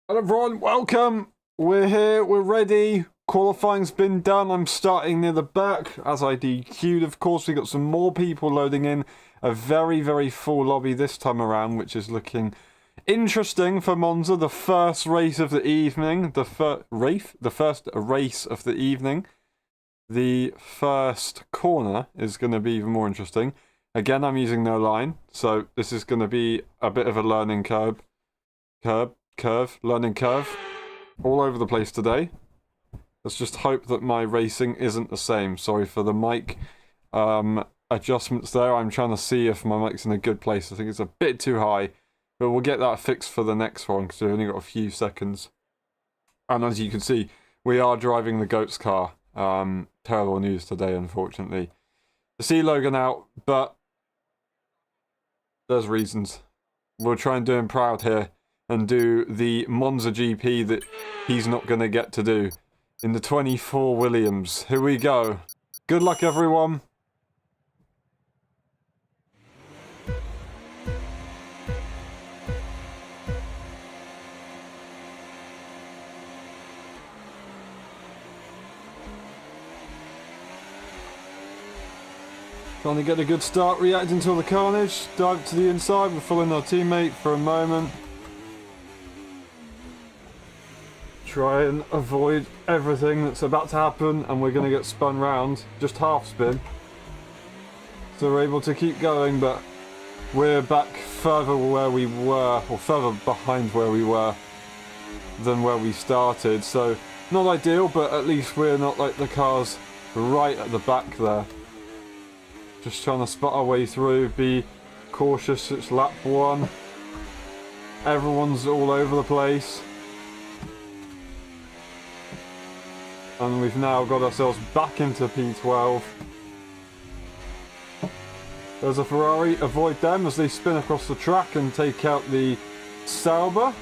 Hello everyone, welcome! We're here, we're ready. Qualifying's been done. I'm starting near the back as I DQ'd. Of course, we got some more people loading in. A very, very full lobby this time around, which is looking interesting for Monza. The first race of the evening. The first race of the evening. The first corner is going to be even more interesting. Again, I'm using no line, so this is going to be a bit of a learning learning curve all over the place today. Let's just hope that my racing isn't the same. Sorry for the mic adjustments there. I'm trying to see if my mic's in a good place. I think it's a bit too high, but we'll get that fixed for the next one because we've only got a few seconds. And as you can see, we are driving the GOAT's car. Terrible news today, unfortunately. To see Logan out, but there's reasons. We'll try and do him proud here and do the Monza GP that he's not going to get to do in the 24 Williams. Here we go. Good luck, everyone. Trying to get a good start, reacting to all the carnage. Dive to the inside, we're following our teammate for a moment. Try and avoid everything that's about to happen, and we're going to get spun round. Just half spin. So we're able to keep going, but we're back further where we were, or further behind where we were than where we started. So not ideal, but at least we're not like the cars right at the back there. Just trying to spot our way through, be cautious. It's lap 1. Everyone's all over the place. And we've now got ourselves back into P12. There's a Ferrari, avoid them as they spin across the track and take out the Sauber.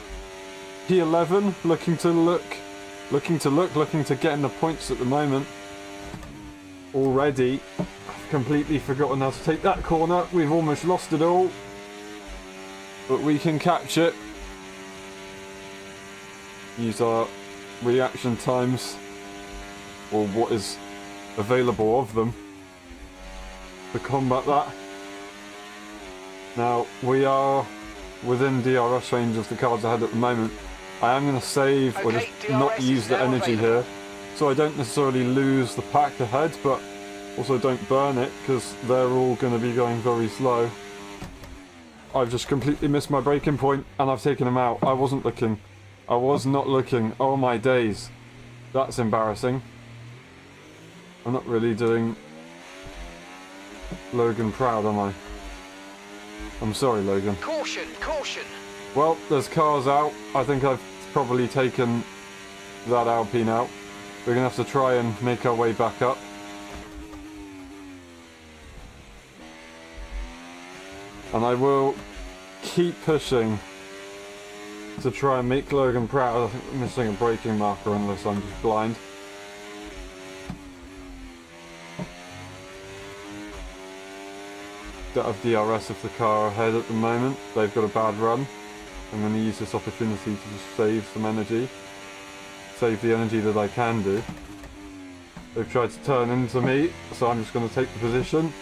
P11 looking to get in the points at the moment. Already, I've completely forgotten how to take that corner. We've almost lost it all. But we can catch it. Use our reaction times, or what is available of them, to combat that. Now, we are within DRS range of the cars ahead at the moment. I am going to save, or just not use the energy here, so I don't necessarily lose the pack ahead, but also don't burn it, because they're all going to be going very slow. I've just completely missed my braking point, and I've taken them out. I wasn't looking. I was not looking. Oh my days. That's embarrassing. I'm not really doing Logan proud, am I? I'm sorry, Logan. Caution, caution. Well, there's cars out. I think I've probably taken that Alpine out. We're going to have to try and make our way back up. And I will keep pushing to try and make Logan proud. I think I'm missing a braking marker unless I'm just blind. Don't have DRS of the car ahead at the moment. They've got a bad run. I'm going to use this opportunity to just save some energy. Save the energy that I can do. They've tried to turn into me, so I'm just going to take the position.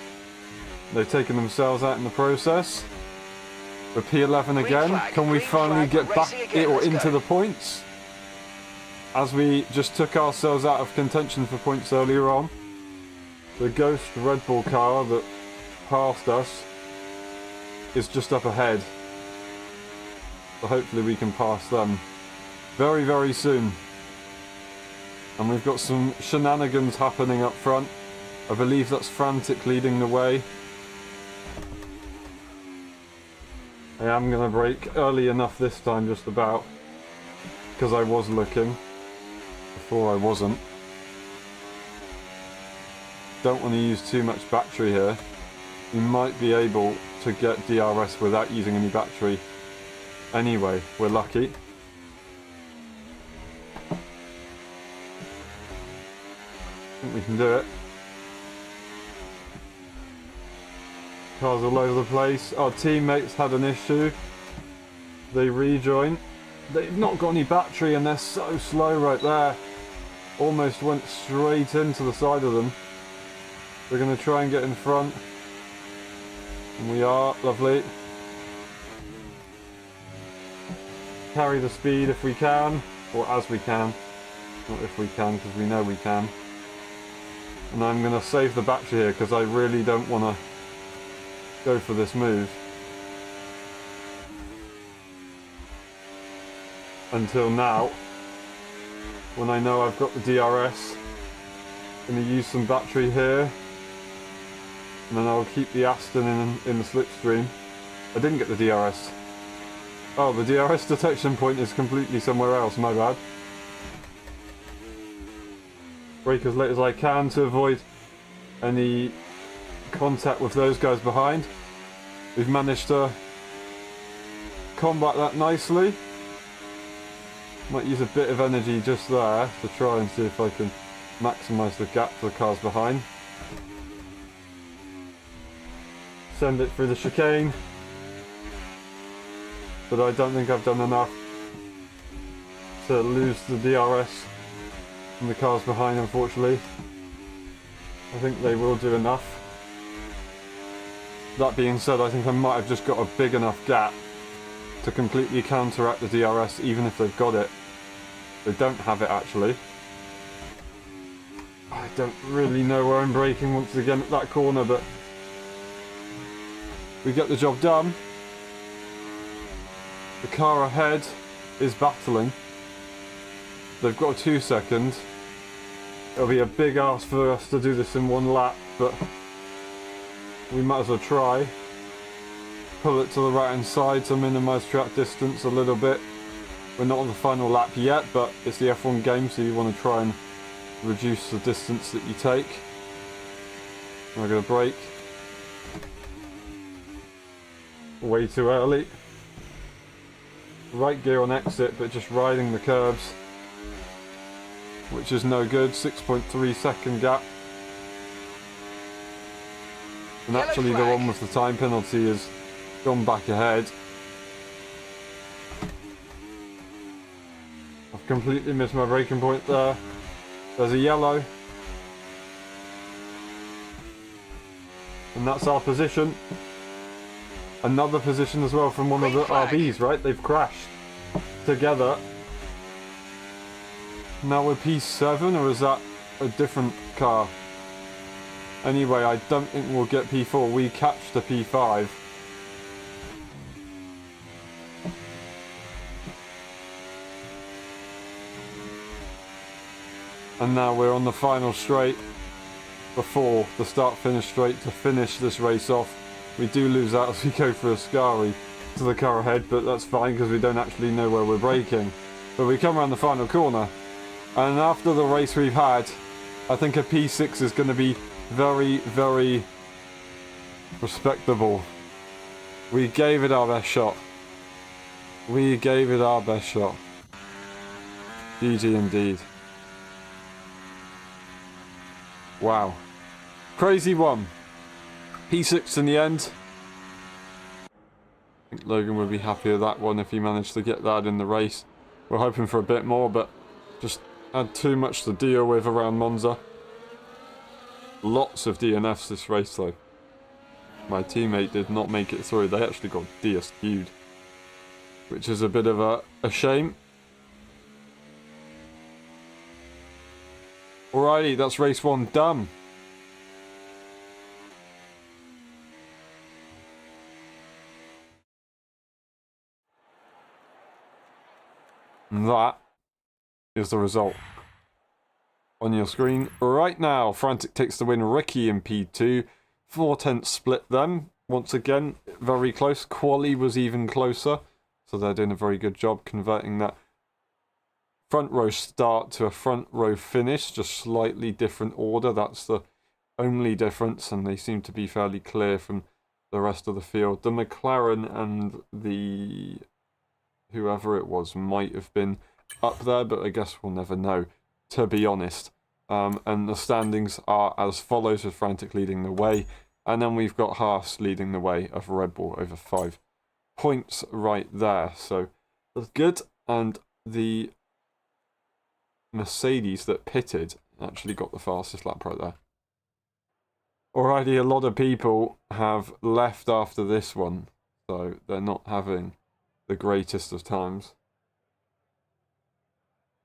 They've taken themselves out in the process. We're P11 again. Can we finally get back or into the points? As we just took ourselves out of contention for points earlier on. The Ghost Red Bull car that past us is just up ahead, so hopefully we can pass them very, very soon. And we've got some shenanigans happening up front. I believe that's Frantic leading the way. I am going to brake early enough this time, just about, because I was looking before I wasn't. Don't want to use too much battery here. You might be able to get DRS without using any battery. Anyway, we're lucky. I think we can do it. Cars all over the place. Our teammates had an issue. They rejoin. They've not got any battery and they're so slow right there. Almost went straight into the side of them. We're going to try and get in front. And we are. Lovely. Carry the speed if we can. Or as we can. Not if we can, because we know we can. And I'm going to save the battery here because I really don't want to go for this move until now, when I know I've got the DRS. Going to use some battery here, and then I'll keep the Aston in the slipstream. I didn't get the DRS. Oh, the DRS detection point is completely somewhere else, my bad. Brake as late as I can to avoid any contact with those guys behind. We've managed to combat that nicely. Might use a bit of energy just there to try and see if I can maximise the gap to the cars behind. Send it through the chicane. But I don't think I've done enough to lose the DRS from the cars behind, unfortunately. I think they will do enough. That being said, I think I might have just got a big enough gap to completely counteract the DRS, even if they've got it. They don't have it, actually. I don't really know where I'm braking once again at that corner, but we get the job done. The car ahead is battling. They've got a 2 second. It'll be a big ask for us to do this in one lap, but we might as well try. Pull it to the right hand side to minimise track distance a little bit. We're not on the final lap yet, but it's the F1 game, so you want to try and reduce the distance that you take. I'm going to brake. Way too early. Right gear on exit, but just riding the curbs, which is no good. 6.3 second gap. And actually the one with the time penalty has gone back ahead. I've completely missed my braking point there. There's a yellow. And that's our position. Another position as well from one of the RBs, right? They've crashed together. Now we're P7, or is that a different car? Anyway, I don't think we'll get P4. We catch the P5. And now we're on the final straight before the start-finish straight to finish this race off. We do lose out as we go for a Ascari to the car ahead, but that's fine because we don't actually know where we're braking. But we come around the final corner, and after the race we've had, I think a P6 is going to be very, very respectable. We gave it our best shot. We gave it our best shot. GG indeed. Wow. Crazy one. P6 in the end. I think Logan would be happy with that one if he managed to get that in the race. We're hoping for a bit more, but just had too much to deal with around Monza. Lots of DNFs this race though. My teammate did not make it through. They actually got DSQ'd, which is a bit of a shame. Alrighty, that's race 1 done. And that is the result on your screen right now. Frantic takes the win. Ricky in P2. 4/10 split them. Once again, very close. Quali was even closer. So they're doing a very good job converting that front row start to a front row finish. Just slightly different order. That's the only difference. And they seem to be fairly clear from the rest of the field. The McLaren and the whoever it was might have been up there, but I guess we'll never know, to be honest. And the standings are as follows, with Frantic leading the way, and then we've got Haas leading the way of Red Bull over 5 points right there. So that's good. and the Mercedes that pitted actually got the fastest lap right there. Alrighty, a lot of people have left after this one, so they're not having the greatest of times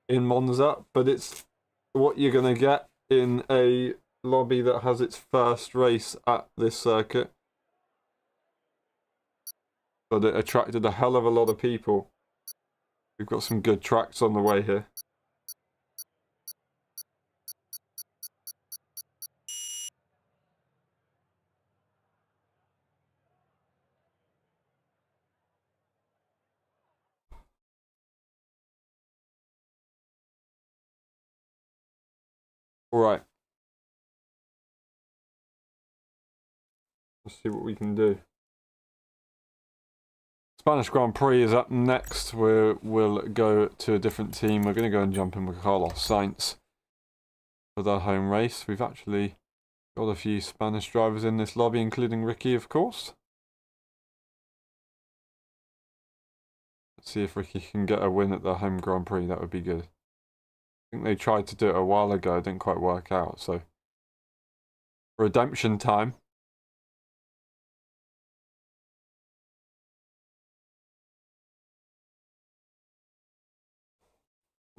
in Monza, but it's what you're going to get in a lobby that has its first race at this circuit. But it attracted a hell of a lot of people. We've got some good tracks on the way here. Alright. Let's see what we can do. Spanish Grand Prix is up next. We'll go to a different team. We're going to go and jump in with Carlos Sainz for their home race. We've actually got a few Spanish drivers in this lobby, including Ricky, of course. Let's see if Ricky can get a win at their home Grand Prix. That would be good. I think they tried to do it a while ago. It didn't quite work out, so redemption time.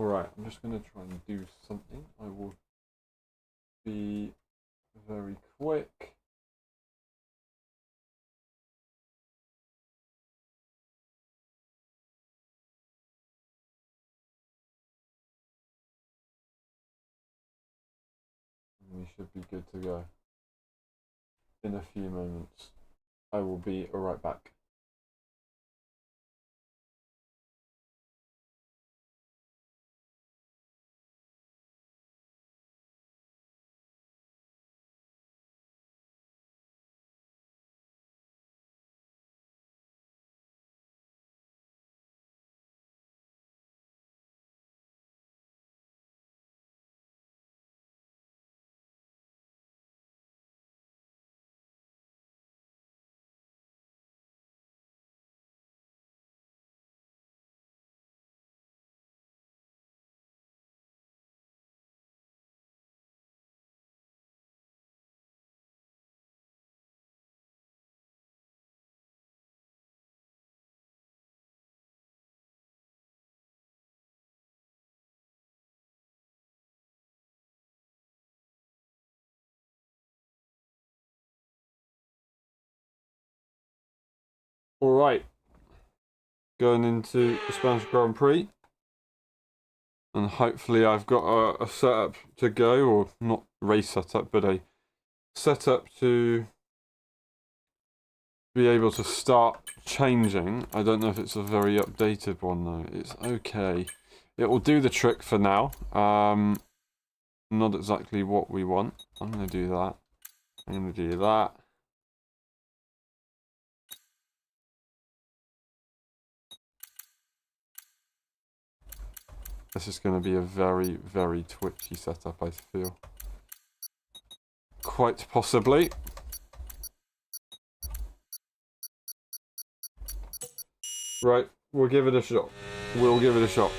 Alright, I'm just going to try and do something. I will be very quick. We should be good to go in a few moments. I will be right back. Alright, going into the Spanish Grand Prix, and hopefully I've got a setup to go, or not race setup, but a setup to be able to start changing. I don't know if it's a very updated one though. It's okay. It will do the trick for now. Not exactly what we want. I'm going to do that. I'm going to do that. This is going to be a very, very twitchy setup, I feel. Quite possibly. Right, we'll give it a shot. We'll give it a shot.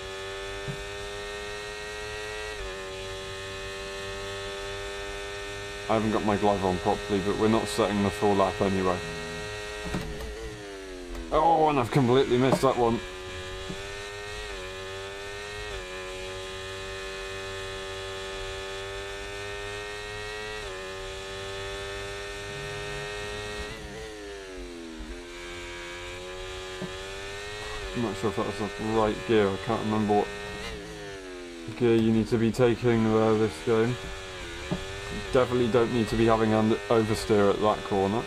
I haven't got my glove on properly, but we're not setting the full lap anyway. Oh, and I've completely missed that one. I'm not sure if that was the right gear. I can't remember what gear you need to be taking this game. You definitely don't need to be having oversteer at that corner.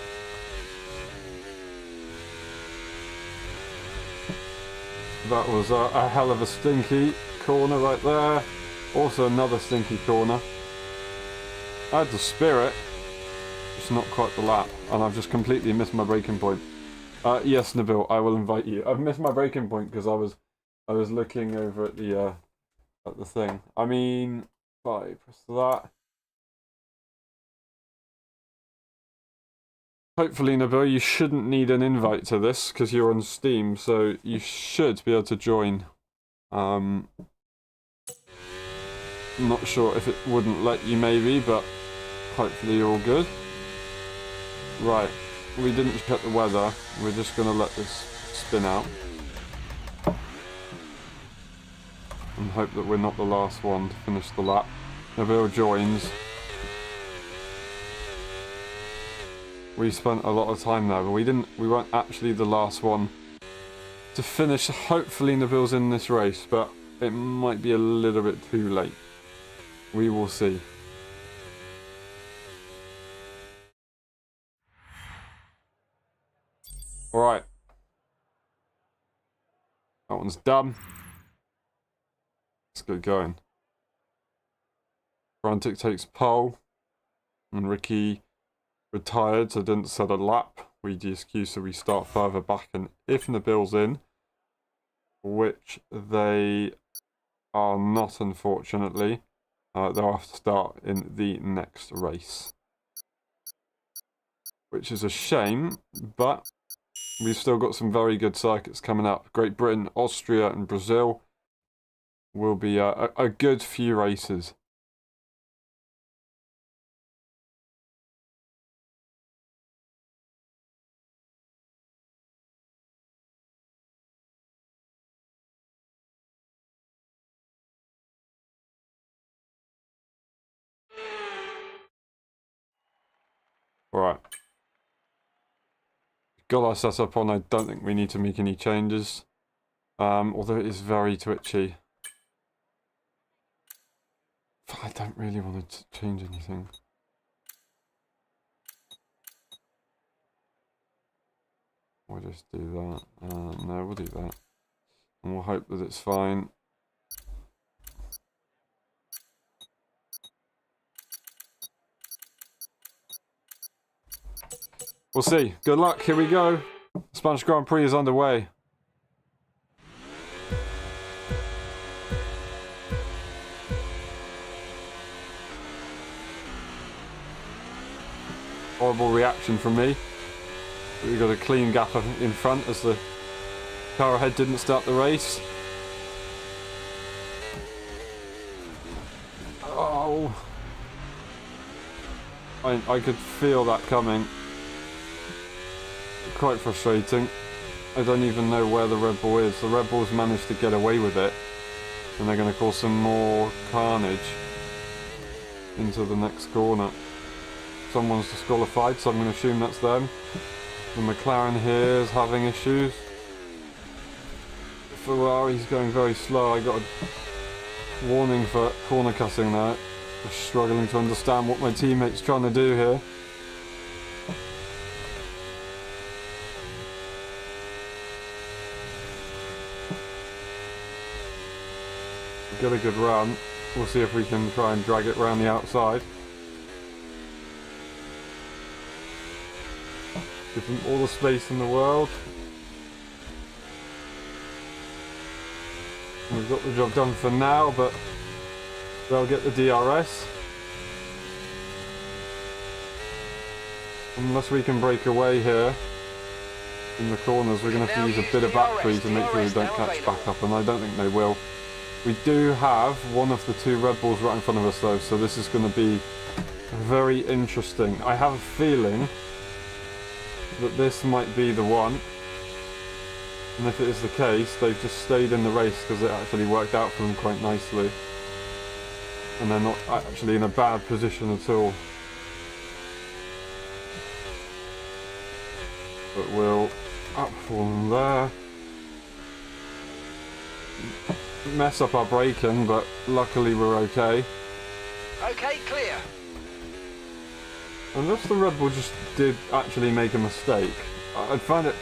That was a hell of a stinky corner right there. Also another stinky corner. I had the spirit, just not quite the lap, and I've just completely missed my braking point. Yes, Nabil, I will invite you. I've missed my braking point because I was looking over at the thing. I mean, if I press that. Hopefully, Nabil, you shouldn't need an invite to this because you're on Steam, so you should be able to join I'm not sure if it wouldn't let you maybe, but hopefully you're all good. Right, we didn't check the weather. We're just going to let this spin out. And hope that we're not the last one to finish the lap. Nabil joins. We spent a lot of time there, but we weren't actually the last one to finish. Hopefully Nabil's in this race, but it might be a little bit too late. We will see. Alright. That one's done. Let's get going. Frantic takes pole. And Ricky retired, so didn't set a lap. We DSQ, so we start further back. And if Nabil's in, which they are not, unfortunately, they'll have to start in the next race. Which is a shame, but we've still got some very good circuits coming up. Great Britain, Austria, and Brazil will be a good few races. Alright. Got our setup on. I don't think we need to make any changes. Although it is very twitchy. I don't really want to change anything. We'll just do that. No, we'll do that. And we'll hope that it's fine. We'll see. Good luck. Here we go. Spanish Grand Prix is underway. Horrible reaction from me. We got a clean gap in front as the car ahead didn't start the race. Oh. I could feel that coming. Quite frustrating. I don't even know where the Red Bull is. The Red Bull's managed to get away with it. And they're going to cause some more carnage into the next corner. Someone's disqualified, so I'm going to assume that's them. The McLaren here is having issues. Ferrari's going very slow. I got a warning for corner cutting there. Just struggling to understand what my teammate's trying to do here. Get a good run. We'll see if we can try and drag it around the outside. Give them all the space in the world. We've got the job done for now, but they'll get the DRS. Unless we can break away here in the corners, we're going to have to use a bit of battery to make sure we don't catch back up, and I don't think they will. We do have one of the two Red Bulls right in front of us though, so this is going to be very interesting. I have a feeling that this might be the one, and if it is the case, they've just stayed in the race because it actually worked out for them quite nicely, and they're not actually in a bad position at all. But we'll outperform them there. Mess up our braking, but luckily we're okay. Okay, clear. Unless the Red Bull just did actually make a mistake, I'd find it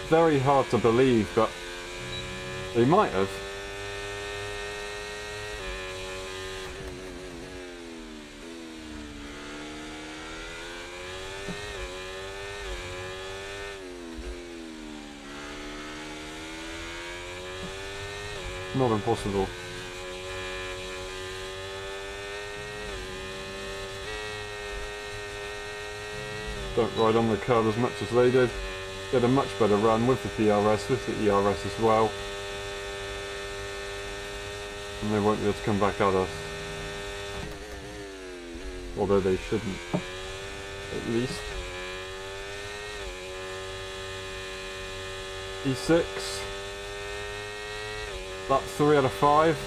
very hard to believe, but they might have. Not impossible. Don't ride on the curb as much as they did. Get a much better run with the DRS, with the ERS as well. And they won't be able to come back at us. Although they shouldn't. At least. E6. That's 3 out of 5.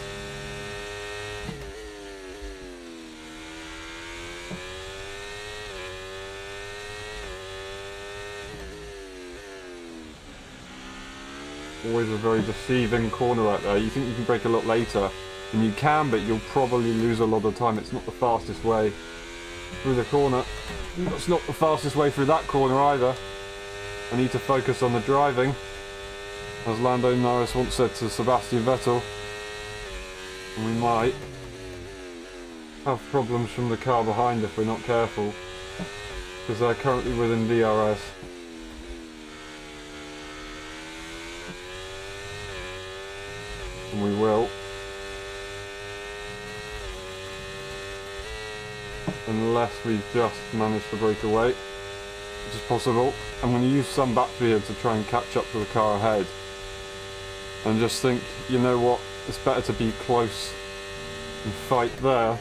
Always a very deceiving corner out there. You think you can brake a lot later, and you can, but you'll probably lose a lot of time. It's not the fastest way through the corner. It's not the fastest way through that corner either. I need to focus on the driving, as Lando Norris once said to Sebastian Vettel. And we might have problems from the car behind if we're not careful, because they're currently within DRS. And we will. Unless we've just managed to break away, which is possible. I'm going to use some battery here to try and catch up to the car ahead. And just think, you know what, it's better to be close and fight there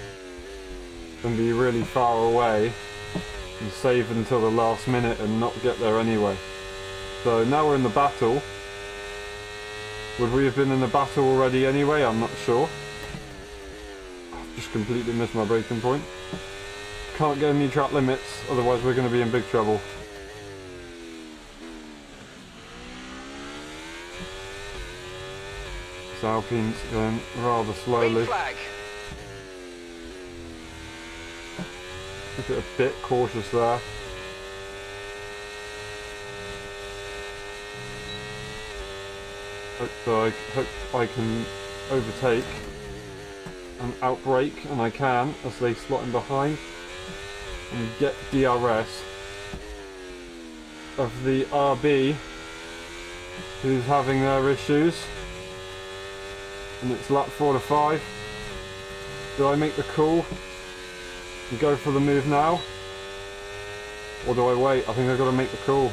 than be really far away and save until the last minute and not get there anyway. So now we're in the battle. Would we have been in the battle already anyway? I'm not sure. I've just completely missed my braking point. Can't get any track limits, otherwise we're going to be in big trouble. So Alpine's going rather slowly. Green flag. Keep it a bit cautious there. Hope I can overtake and outbrake, and I can as they slot in behind and get DRS of the RB who's having their issues. And it's lap 4 to 5. Do I make the call and go for the move now? Or do I wait? I think I've got to make the call.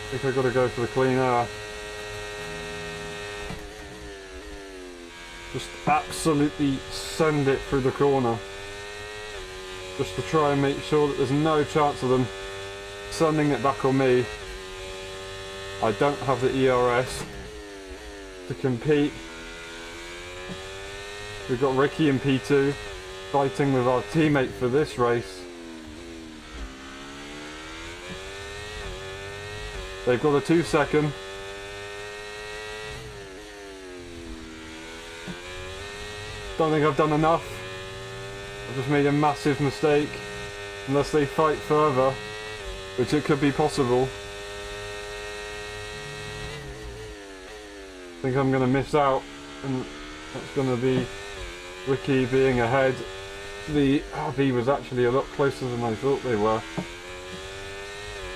I think I've got to go for the clean air. Just absolutely send it through the corner. Just to try and make sure that there's no chance of them sending it back on me. I don't have the ERS to compete. We've got Ricky in P2 fighting with our teammate for this race. They've got a 2-second. Don't think I've done enough. I've just made a massive mistake. Unless they fight further, which it could be possible. I think I'm going to miss out, and that's going to be Ricky being ahead. The RB was actually a lot closer than I thought they were,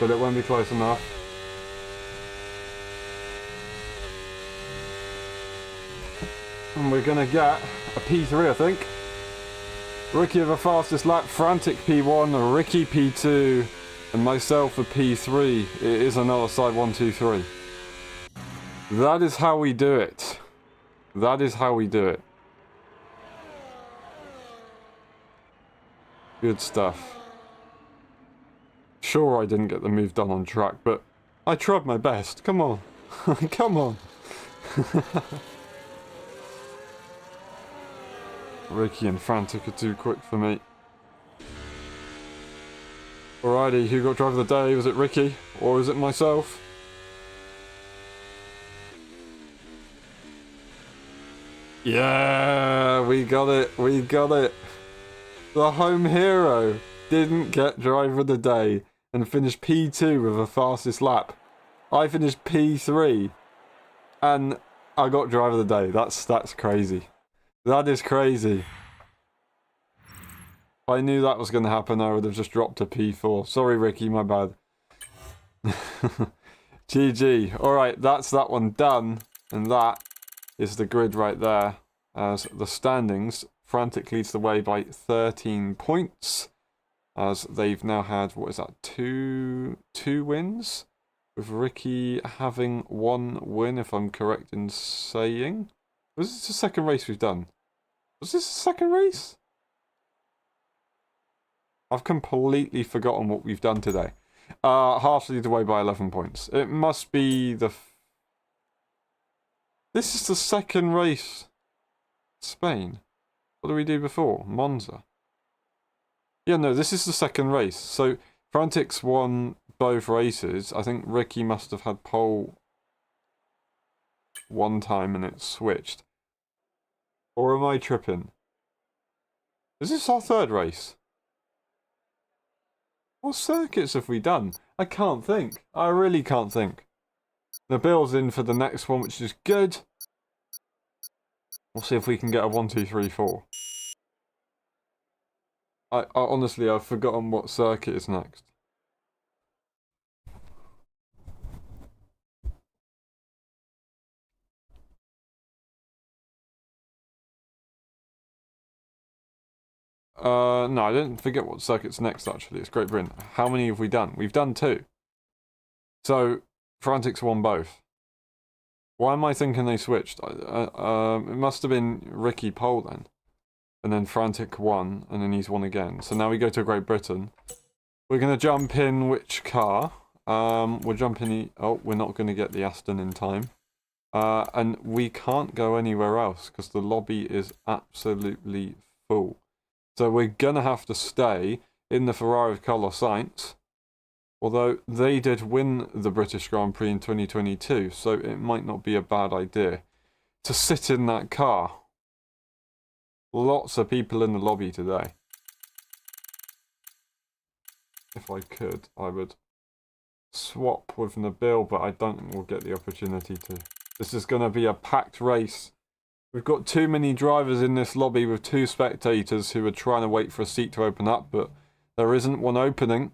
but it won't be close enough. And we're going to get a P3, I think. Ricky with the fastest lap, Frantic P1, Ricky P2, and myself a P3. It is an LSI 1, 2, 3. That is how we do it. That is how we do it. Good stuff. Sure, I didn't get the move done on track, but I tried my best. Come on. Come on. Ricky and Frantic are too quick for me. Alrighty, who got driver of the day? Was it Ricky? Or was it myself? Yeah, we got it. We got it. The home hero didn't get driver of the day and finished P2 with the fastest lap. I finished P3 and I got driver of the day. That's crazy. That is crazy. If I knew that was going to happen, I would have just dropped to P4. Sorry, Ricky, my bad. GG. Alright, that's that one done. And that is the grid right there. As the standings, Frantic leads the way by 13 points. As they've now had, what is that, two wins? With Ricky having one win, if I'm correct in saying. Was this the second race we've done? Was this the second race? I've completely forgotten what we've done today. Half lead away by 11 points. It must be the... This is the second race. Spain. What did we do before? Monza. Yeah, no, this is the second race. So, Frantics won both races. I think Ricky must have had pole one time and it switched. Or am I tripping? Is this our third race? What circuits have we done? I can't think. I really can't think. Nabil's in for the next one, which is good. We'll see if we can get a 1, 2, 3, 4. I honestly, I've forgotten what circuit is next. No, I didn't forget what circuit's next, actually. It's Great Britain. How many have we done? We've done 2. So, Frantics won both. Why am I thinking they switched? It must have been Ricky pole then. And then Frantic won, and then he's won again. So now we go to Great Britain. We're going to jump in which car? We're jumping... Oh, we're not going to get the Aston in time. And we can't go anywhere else, because the lobby is absolutely full. So we're going to have to stay in the Ferrari of Carlos Sainz. Although they did win the British Grand Prix in 2022, so it might not be a bad idea to sit in that car. Lots of people in the lobby today. If I could, I would swap with Nabil, but I don't think we'll get the opportunity to. This is going to be a packed race. We've got too many drivers in this lobby with 2 spectators who are trying to wait for a seat to open up, but there isn't one opening.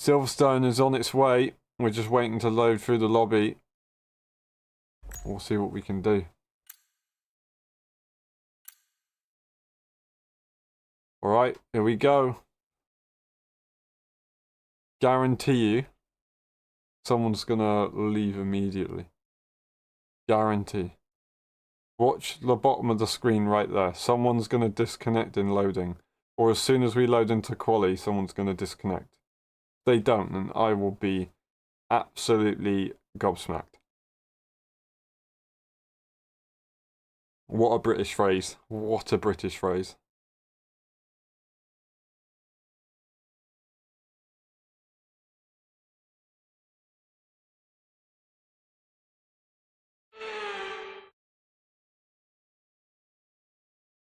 Silverstone is on its way. We're just waiting to load through the lobby. We'll see what we can do. Alright, here we go. Guarantee you, someone's gonna leave immediately. Guarantee. Watch the bottom of the screen right there. Someone's gonna disconnect in loading. Or as soon as we load into quali, someone's gonna disconnect. If they don't, then I will be absolutely gobsmacked. What a British phrase. What a British phrase.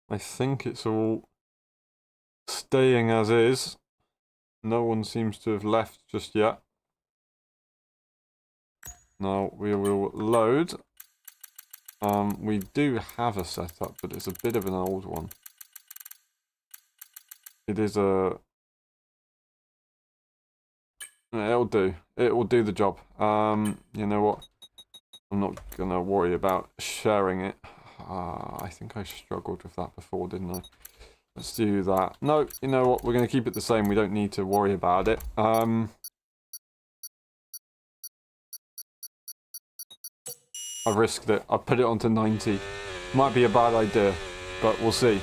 I think it's all staying as is. No one seems to have left just yet. Now we will load. We do have a setup, but it's a bit of an old one. It is a... It'll do. It will do the job. You know what? I'm not gonna worry about sharing it. I think I struggled with that before, didn't I? Let's do that. No, you know what? We're gonna keep it the same. We don't need to worry about it. I risked it. I put it onto 90. Might be a bad idea, but we'll see.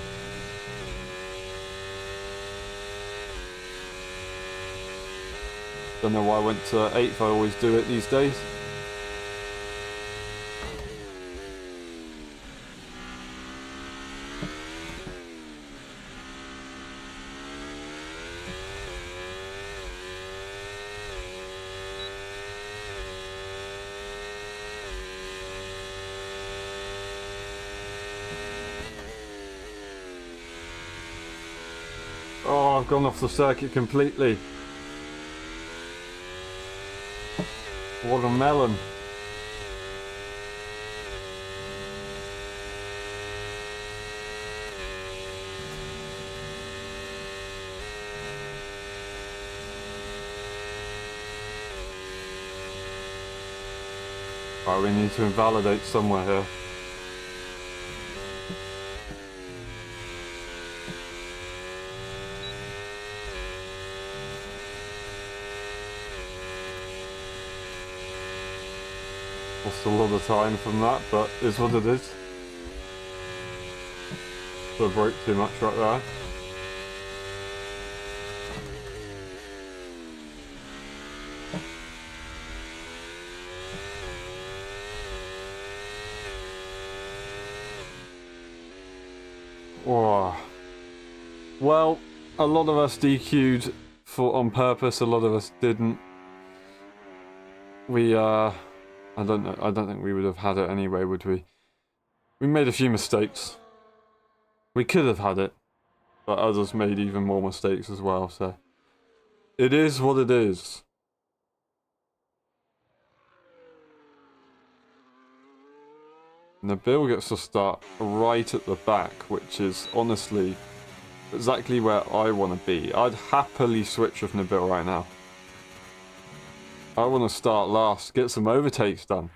Don't know why I went to 8th. I always do it these days. Oh, I've gone off the circuit completely. What a melon. Right, we need to invalidate somewhere here. Lost a lot of time from that, but it's what it is. So I broke too much right there. Oh. Well, a lot of us DQ'd on purpose, a lot of us didn't. We, I don't know, I don't think we would have had it anyway, would we? We made a few mistakes. We could have had it, but others made even more mistakes as well, so... It is what it is. Nabil gets to start right at the back, which is honestly exactly where I want to be. I'd happily switch with Nabil right now. I want to start last, get some overtakes done.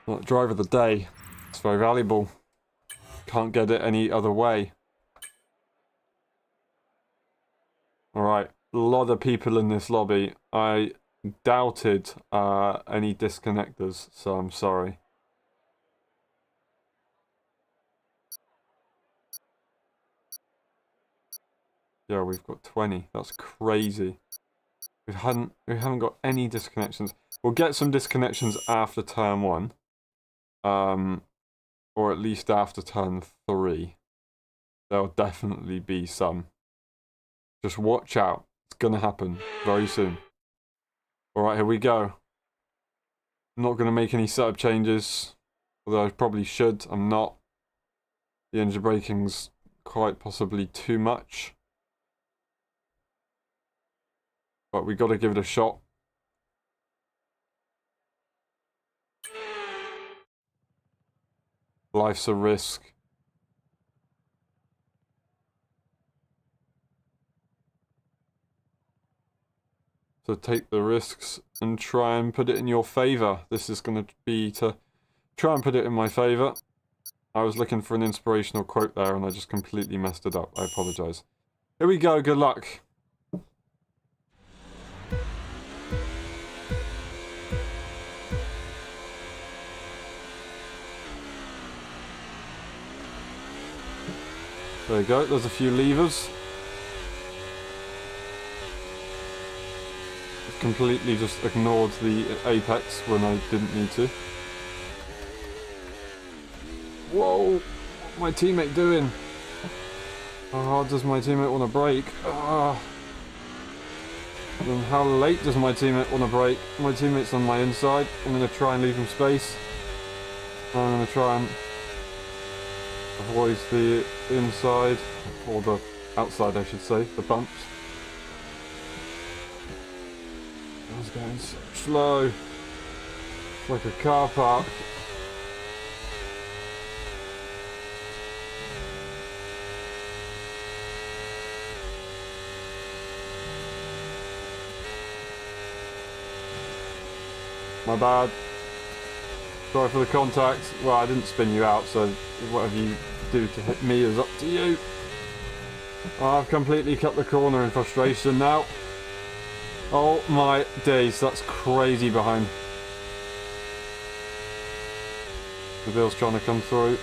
Like driver of the day. It's very valuable. Can't get it any other way. Alright, a lot of people in this lobby. I doubted any disconnectors, so I'm sorry. Yeah, we've got 20. That's crazy. We haven't got any disconnections. We'll get some disconnections after turn 1. Or at least after turn 3. There'll definitely be some. Just watch out. It's gonna happen very soon. Alright, here we go. I'm not gonna make any setup changes. Although I probably should. I'm not. The engine braking's quite possibly too much. But we gotta give it a shot. Life's a risk. So take the risks and try and put it in your favour. This is going to be to try and put it in my favour. I was looking for an inspirational quote there and I just completely messed it up. I apologise. Here we go, good luck. There you go, there's a few levers. Completely just ignored the apex when I didn't need to. Whoa! What's my teammate doing? How hard does my teammate want to brake? Ah! And how late does my teammate want to brake? My teammate's on my inside. I'm going to try and leave him space. I'm going to try and avoid the inside, or the outside I should say, the bumps. I was going so slow. It's like a car park. My bad. Sorry for the contact. Well, I didn't spin you out, so whatever you do to hit me is up to you. I've completely cut the corner in frustration now. Oh my days, that's crazy behind. The Bill's trying to come through.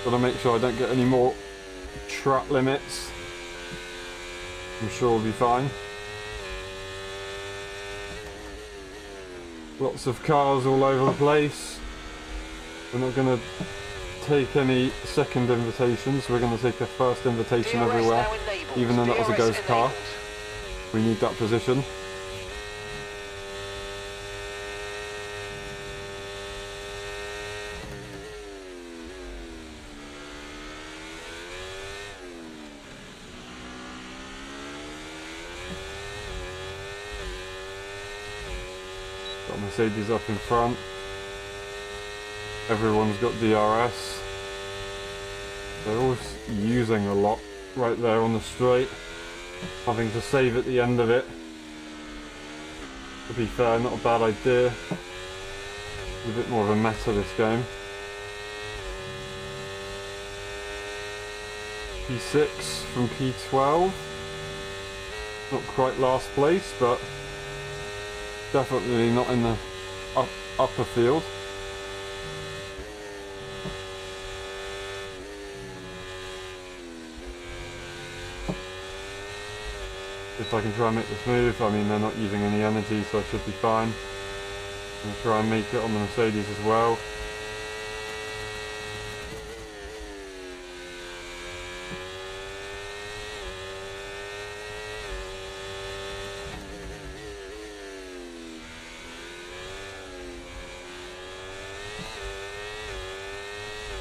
Gotta make sure I don't get any more track limits. I'm sure we'll be fine. Lots of cars all over the place. We're not gonna take any second invitations, we're gonna take a first invitation everywhere. Even though that was a ghost car. We need that position. Got Mercedes up in front. Everyone's got DRS. They're all using a lot right there on the straight. Having to save at the end of it. To be fair, not a bad idea. A bit more of a meta this game. P6 from P12. Not quite last place, but definitely not in the upper field. If I can try and make this move, I mean they're not using any energy, so I should be fine. I'm going to try and make it on the Mercedes as well.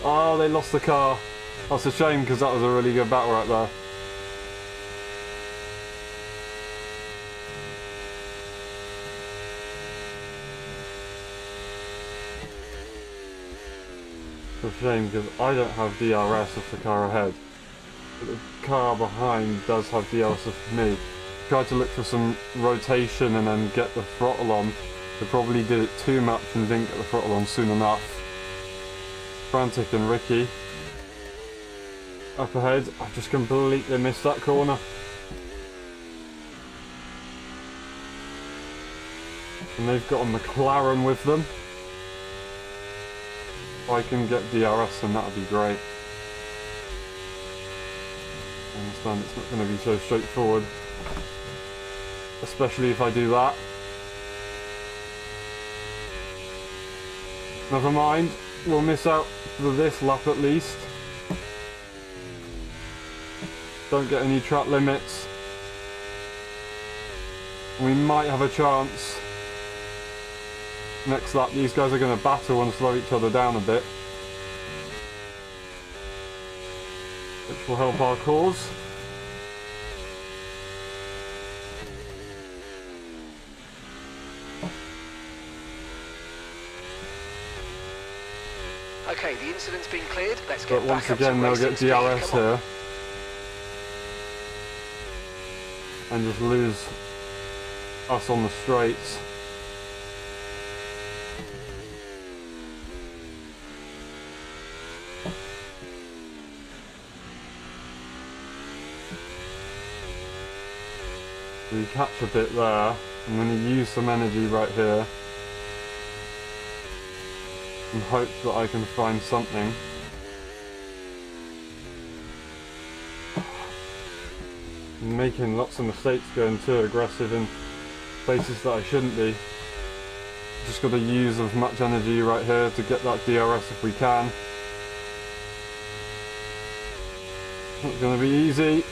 Oh, they lost the car. That's a shame because that was a really good battle right there. It's a shame because I don't have DRS of the car ahead. But the car behind does have DRS of me. Tried to look for some rotation and then get the throttle on. They probably did it too much and didn't get the throttle on soon enough. Frantic and Ricky up ahead. I've just completely missed that corner. And they've got a McLaren with them. If I can get DRS then that would be great. I understand it's not going to be so straightforward. Especially if I do that. Never mind. We'll miss out for this lap at least. Don't get any track limits. We might have a chance. Next lap, these guys are going to battle and slow each other down a bit. Which will help our cause. Okay, the incident's been cleared. Let's get But once back up to again, they'll racing get speed. DRS Come on. here. And just lose us on the straights. We catch a bit there. I'm going to use some energy right here. And hope that I can find something. I'm making lots of mistakes going too aggressive in places that I shouldn't be. Just got to use as much energy right here to get that DRS if we can. Not going to be easy.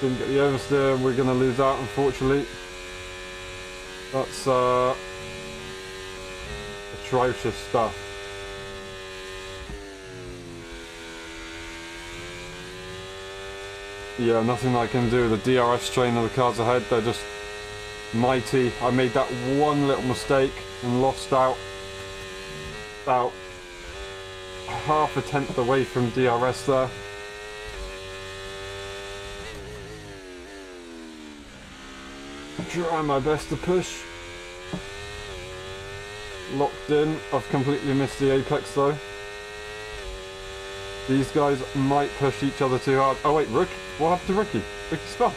Didn't get the oversteer, we're going to lose out unfortunately. That's atrocious stuff. Yeah, nothing I can do. The DRS train of the cars ahead, they're just mighty. I made that one little mistake and lost out about half a tenth away from DRS there. Try my best to push. Locked in. I've completely missed the apex though. These guys might push each other too hard. Oh wait, Rick. What happened to Ricky? Ricky spell.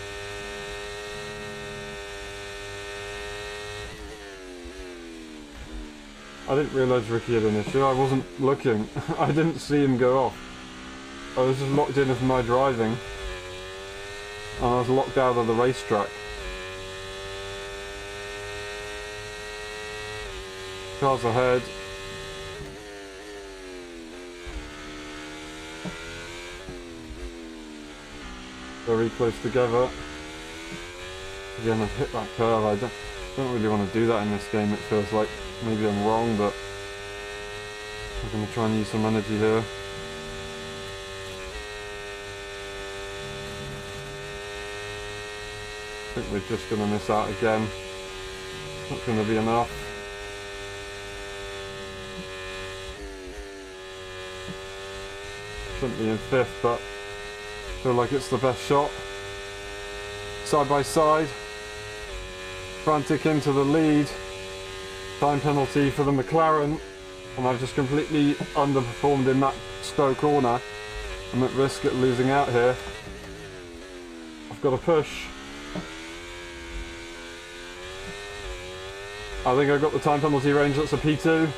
I didn't realise Ricky had an issue. I wasn't looking. I didn't see him go off. I was just locked in with my driving. And I was locked out of the racetrack. Cars ahead. Very close together. Again, I've hit that curve. I don't really want to do that in this game. It feels like maybe I'm wrong, but I'm going to try and use some energy here. I think we're just going to miss out again. Not going to be enough. Shouldn't be in fifth, but feel like it's the best shot. Side by side. Frantic into the lead. Time penalty for the McLaren. And I've just completely underperformed in that Stowe corner. I'm at risk at losing out here. I've got to push. I think I got the time penalty range. That's a P2.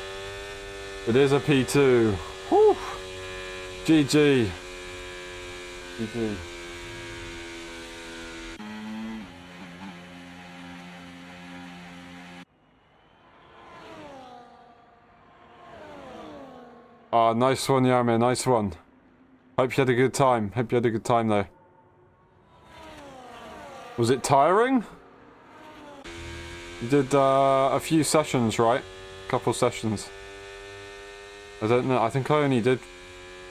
It is a P2. Whew. GG. GG. Ah, nice one, Yami. Nice one. Hope you had a good time. Hope you had a good time, though. Was it tiring? You did a few sessions, right? A couple sessions. I don't know. I think I only did...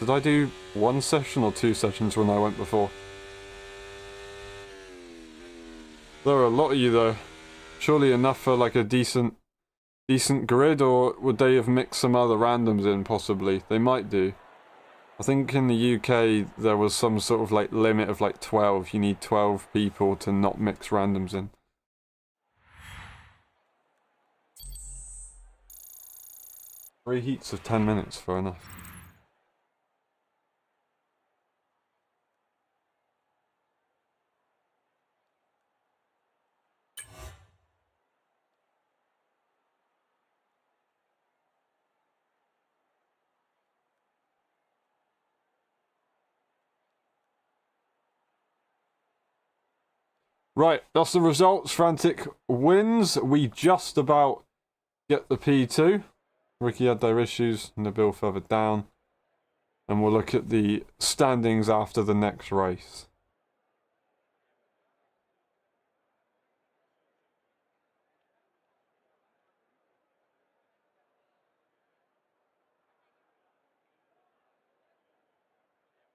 Did I do one session or two sessions when I went before? There are a lot of you, though. Surely enough for like a decent grid, or would they have mixed some other randoms in, possibly? They might do. I think in the UK there was some sort of like limit of like 12. You need 12 people to not mix randoms in. Three heats of 10 minutes, fair enough. Right, that's the results. Frantic wins. We just about get the P2. Ricky had their issues, Nabil further down. And we'll look at the standings after the next race.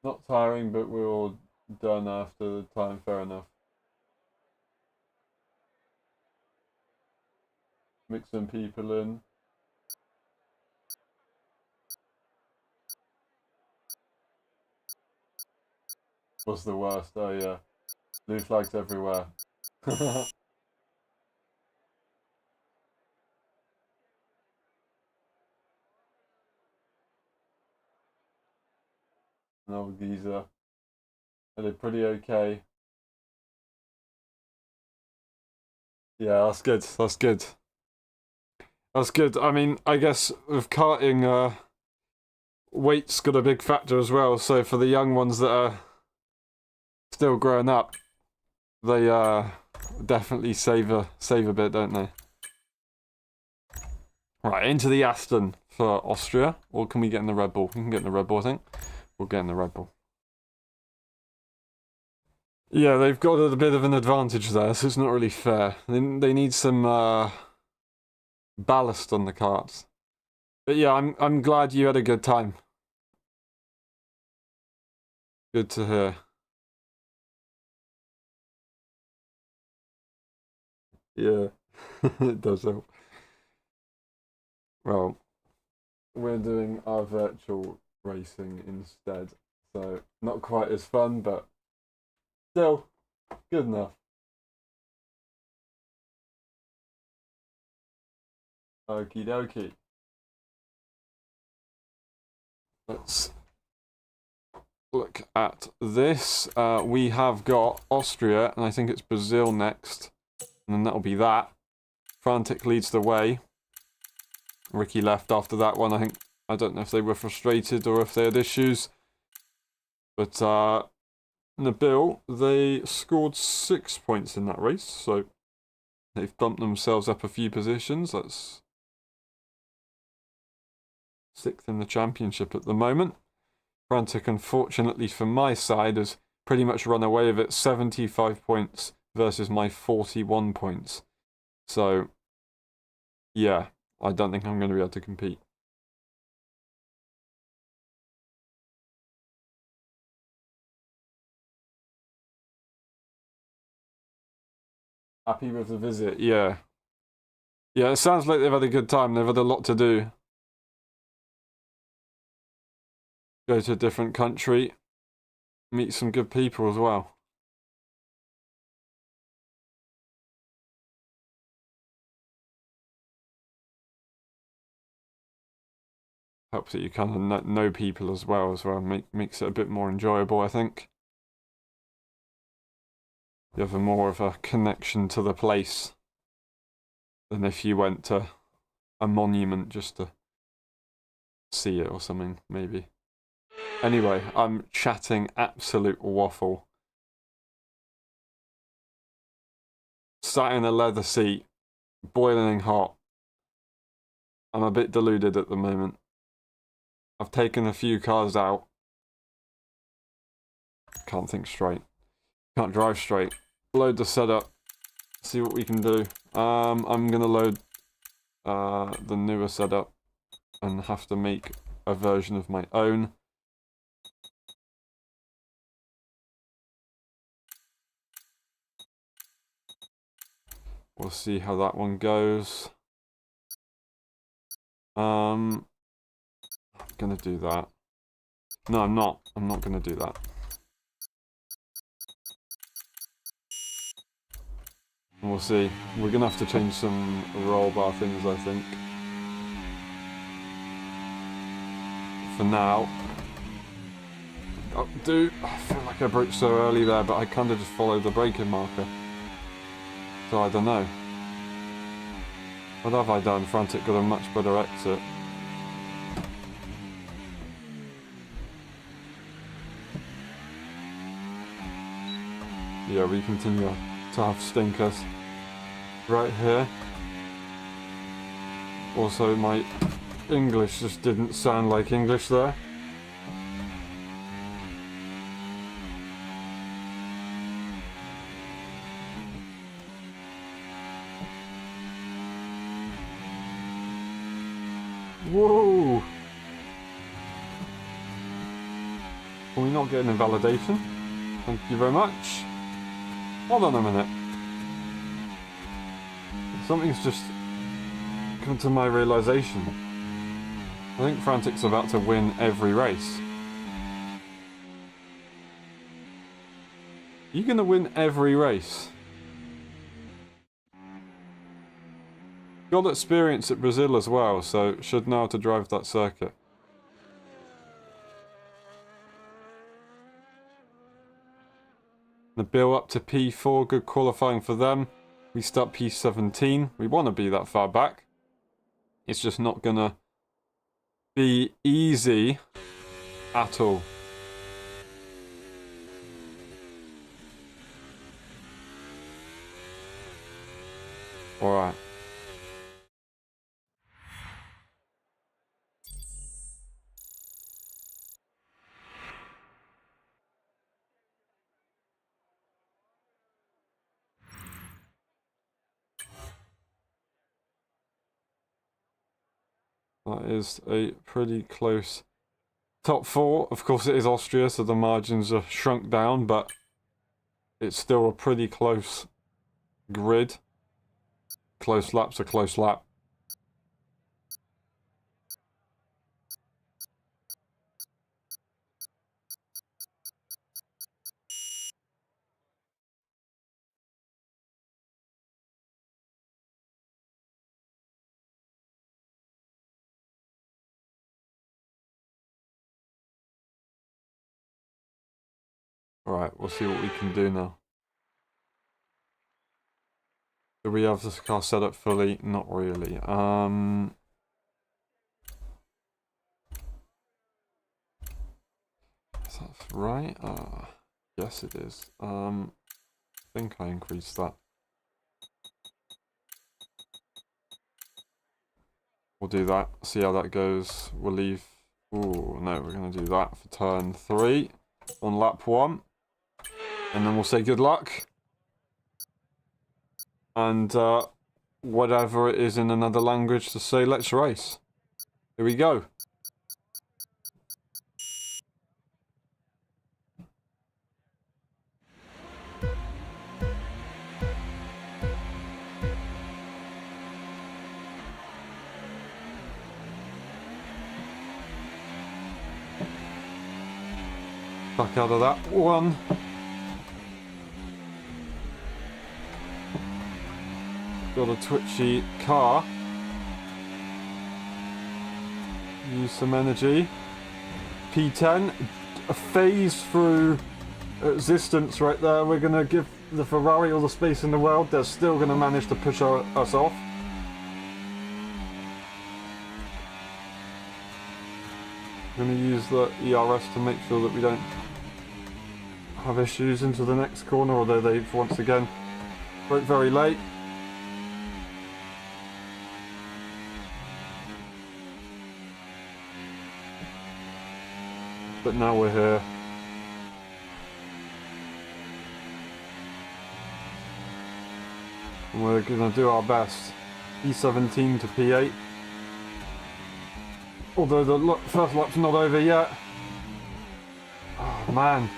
Not tiring, but we're all done after the time, fair enough. Mix some people in. What's the worst? Oh yeah. Blue flags everywhere. No geezer. Are they pretty okay? Yeah, that's good. That's good. That's good. I mean, I guess with karting, weight's got a big factor as well. So for the young ones that are still growing up, they definitely save a bit, don't they? Right, into the Aston for Austria. Or can we get in the Red Bull? We can get in the Red Bull, I think. We'll get in the Red Bull. Yeah, they've got a bit of an advantage there, so it's not really fair. They need some ballast on the carts. But yeah, I'm glad you had a good time. Good to hear. Yeah, it does help. Well, we're doing our virtual racing instead, so not quite as fun, but still good enough. Okie dokie. Let's look at this. We have got Austria, and I think it's Brazil next. And then that'll be that. Frantic leads the way. Ricky left after that one, I think. I don't know if they were frustrated or if they had issues. But Nabil, they scored 6 points in that race, so they've bumped themselves up a few positions. That's 6th in the championship at the moment. Frantic, unfortunately for my side, has pretty much run away with it. 75 points versus my 41 points. So, yeah, I don't think I'm going to be able to compete. Happy with the visit, yeah. Yeah, it sounds like they've had a good time. They've had a lot to do. Go to a different country. Meet some good people as well. Helps that you kind of know people as well. Makes it a bit more enjoyable, I think. You have more of a connection to the place than if you went to a monument just to see it or something, maybe. Anyway, I'm chatting absolute waffle. Sat in a leather seat, boiling hot. I'm a bit deluded at the moment. I've taken a few cars out. Can't think straight. Can't drive straight. Load the setup. See what we can do. I'm gonna load the newer setup and have to make a version of my own. We'll see how that one goes. I'm gonna do that. No, I'm not. I'm not gonna do that. And we'll see. We're gonna have to change some roll bar things, I think. For now. Oh, dude, I feel like I broke so early there, but I kind of just followed the braking marker. So I don't know. What have I done? Frantic got a much better exit. Yeah, we continue to have stinkers right here. Also, my English just didn't sound like English there. Whoa! Are we not getting a validation? Thank you very much. Hold on a minute. Something's just come to my realization. I think Frantic's about to win every race. Are you gonna win every race? Got experience at Brazil as well, so should know how to drive that circuit. The build up to P4, good qualifying for them. We start P17. We want to be that far back. It's just not gonna be easy at all. Alright. That is a pretty close top four. Of course it is Austria, so the margins are shrunk down, but it's still a pretty close grid. Close lap's a close lap. Alright, we'll see what we can do now. Do we have this car set up fully? Not really. Is that right? Yes it is. I think I increased that. We'll do that, see how that goes. We'll leave... Ooh, no, we're going to do that for turn 3 on lap 1. And then we'll say good luck. And whatever it is in another language to say, let's race. Here we go. Back out of that one. Got a twitchy car. Use some energy. P10. A phase through existence right there. We're going to give the Ferrari all the space in the world, they're still going to manage to push us off. I'm going to use the ERS to make sure that we don't have issues into the next corner, although they've once again broke very late. But now we're here. And we're going to do our best. P17 to P8. Although the first lap's not over yet. Oh man.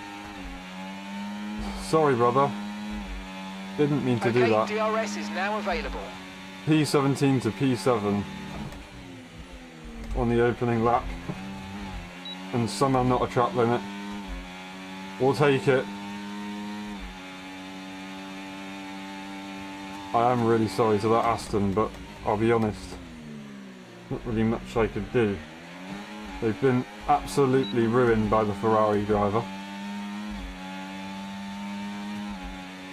Sorry, brother. Didn't mean to do that. DRS is now available. P17 to P7 on the opening lap. And somehow not a track limit. We'll take it. I am really sorry to that Aston, but I'll be honest, not really much I could do. They've been absolutely ruined by the Ferrari driver.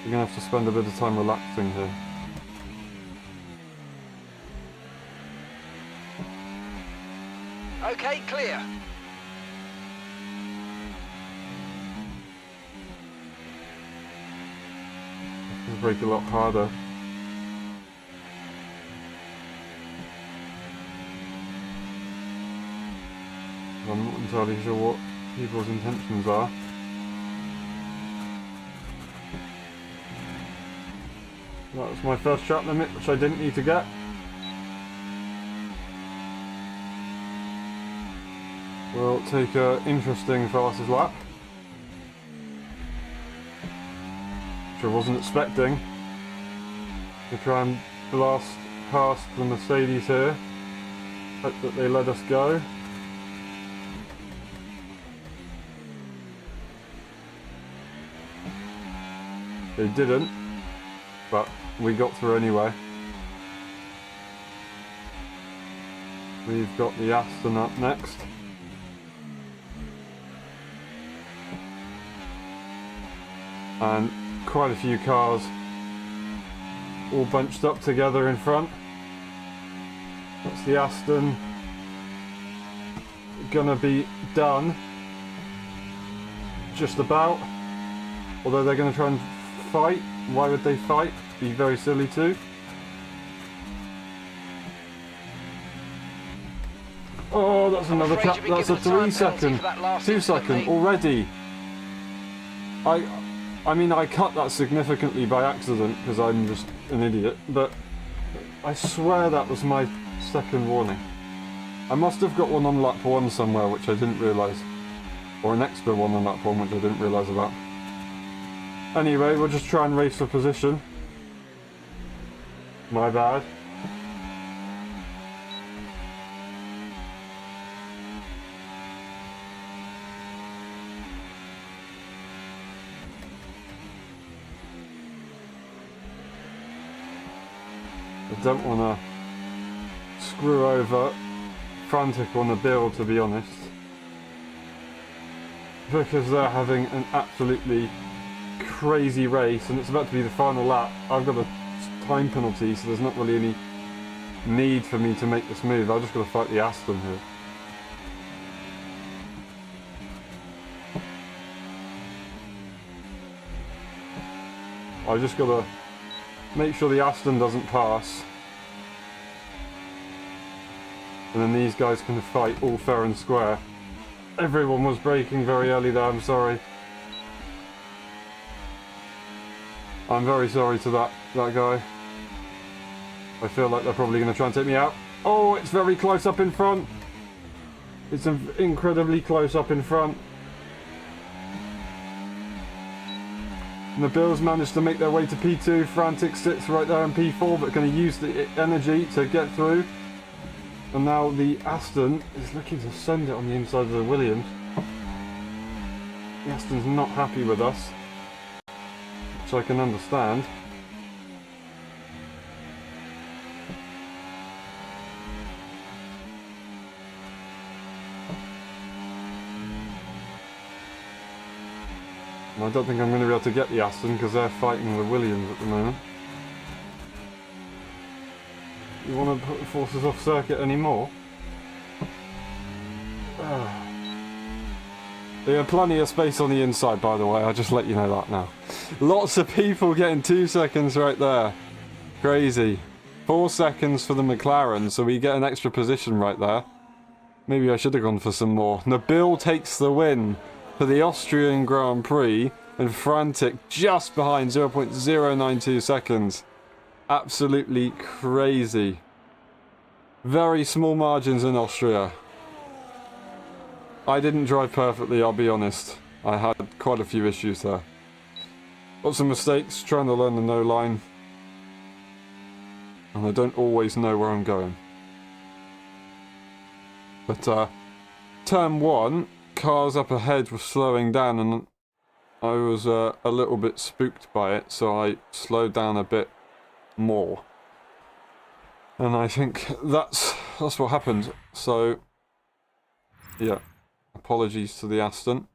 You're going to have to spend a bit of time relaxing here. Okay, clear. Let's brake a lot harder. I'm not entirely sure what people's intentions are. That was my first track limit, which I didn't need to get. We'll take an interesting fastest lap, which I wasn't expecting. To try and blast past the Mercedes here. Hope that they let us go. They didn't, but we got through anyway. We've got the Aston up next. And quite a few cars all bunched up together in front. That's the Aston. Gonna be done. Just about. Although they're gonna try and fight. Why would they fight? Be very silly too. Oh, that's another tap. That's a 3 second, 2 second already. I mean, I cut that significantly by accident because I'm just an idiot, but I swear that was my second warning. I must have got one on lap 1 somewhere, which I didn't realise. Or an extra one on lap 1, which I didn't realise about. Anyway, we'll just try and race for position. My bad. I don't want to screw over Frantic on the build, to be honest, because they're having an absolutely crazy race and it's about to be the final lap. I've got a time penalty, so there's not really any need for me to make this move. I've just got to fight the Aston here. I've just got to make sure the Aston doesn't pass, and then these guys can fight all fair and square. Everyone was braking very early there, I'm sorry. I'm very sorry to that guy. I feel like they're probably going to try and take me out. Oh, it's very close up in front. It's incredibly close up in front. And the Bills managed to make their way to P2. Frantic sits right there in P4, but going to use the energy to get through. And now the Aston is looking to send it on the inside of the Williams. The Aston's not happy with us, which I can understand. And I don't think I'm going to be able to get the Aston because they're fighting the Williams at the moment. You want to put the forces off circuit anymore? They have plenty of space on the inside, by the way. I'll just let you know that now. Lots of people getting 2 seconds right there. Crazy. 4 seconds for the McLaren, so we get an extra position right there. Maybe I should have gone for some more. Nabil takes the win for the Austrian Grand Prix, and Frantic just behind, 0.092 seconds. Absolutely crazy. Very small margins in Austria. I didn't drive perfectly, I'll be honest. I had quite a few issues there. Lots of mistakes, trying to learn the no line. And I don't always know where I'm going. But turn 1, cars up ahead were slowing down and I was a little bit spooked by it, so I slowed down a bit more. And I think that's what happened. So, yeah. Apologies to the Aston.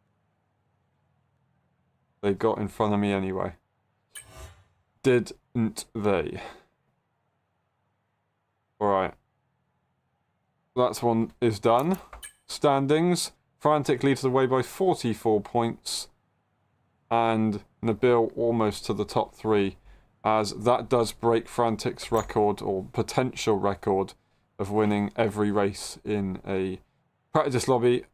They got in front of me anyway. Didn't they? Alright. That one is done. Standings. Frantic leads the way by 44 points. And Nabil almost to the top 3. As that does break Frantic's record, or potential record, of winning every race in a practice lobby.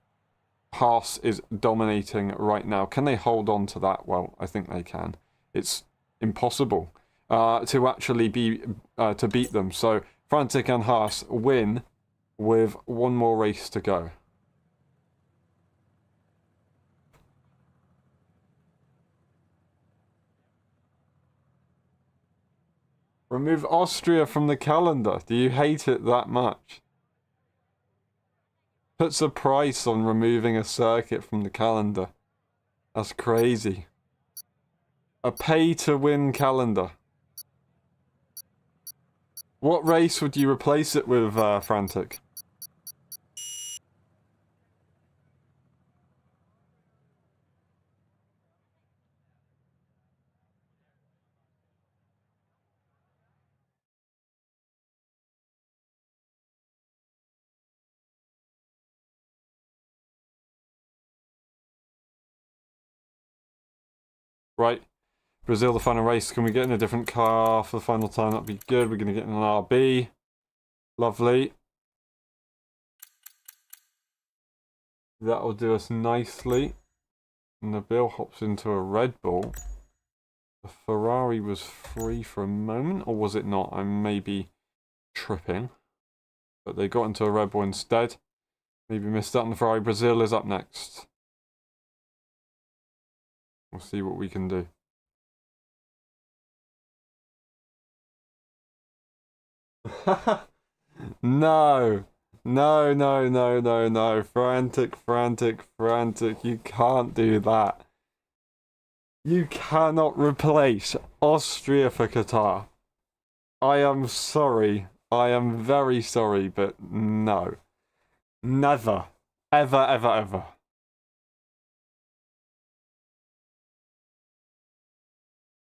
Haas is dominating right now. Can they hold on to that? Well, I think they can. It's impossible to actually to beat them. So Frantic and Haas win with one more race to go. Remove Austria from the calendar. Do you hate it that much? Puts a price on removing a circuit from the calendar. That's crazy. A pay-to-win calendar. What race would you replace it with, Frantic? Right. Brazil, the final race. Can we get in a different car for the final time? That'd be good. We're going to get in an RB. Lovely. That'll do us nicely. Nabil hops into a Red Bull. The Ferrari was free for a moment, or was it not? I may be tripping. But they got into a Red Bull instead. Maybe missed out on the Ferrari. Brazil is up next. We'll see what we can do. No. No, no, no, no, no. Frantic, frantic, frantic. You can't do that. You cannot replace Austria for Qatar. I am sorry. I am very sorry, but no. Never. Ever, ever, ever.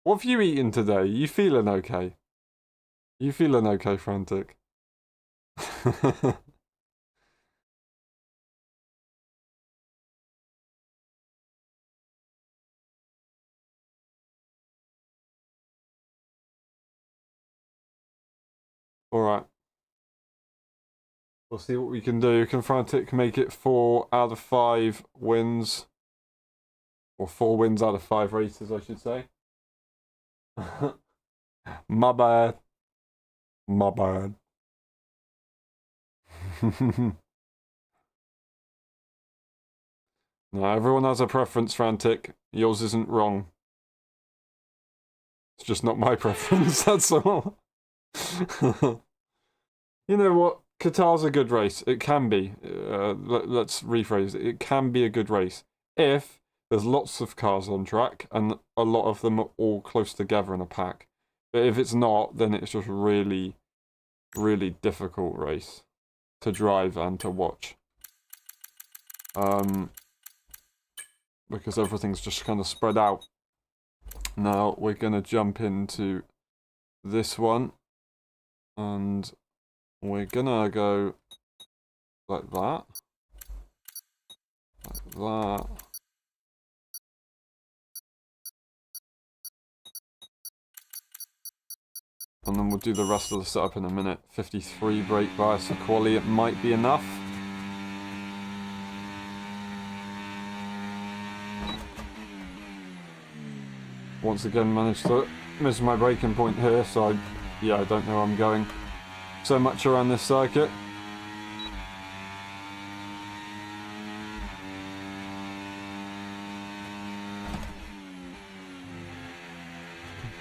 What have you eaten today? You feeling okay? You feeling okay, Frantic? Alright. We'll see what we can do. Can Frantic make it 4 out of 5 wins? Or 4 wins out of 5 races, I should say. My bad. My bad. No, everyone has a preference, Frantic. Yours isn't wrong. It's just not my preference, that's all. You know what? Qatar's a good race. It can be. Let's rephrase it. It can be a good race if there's lots of cars on track and a lot of them are all close together in a pack. But if it's not, then it's just really, really difficult race to drive and to watch. because everything's just kind of spread out. Now we're going to jump into this one, and we're going to go like that, like that. And then we'll do the rest of the setup in a minute. 53 brake bias for quali, it might be enough. Once again managed to miss my braking point here, so I don't know where I'm going so much around this circuit.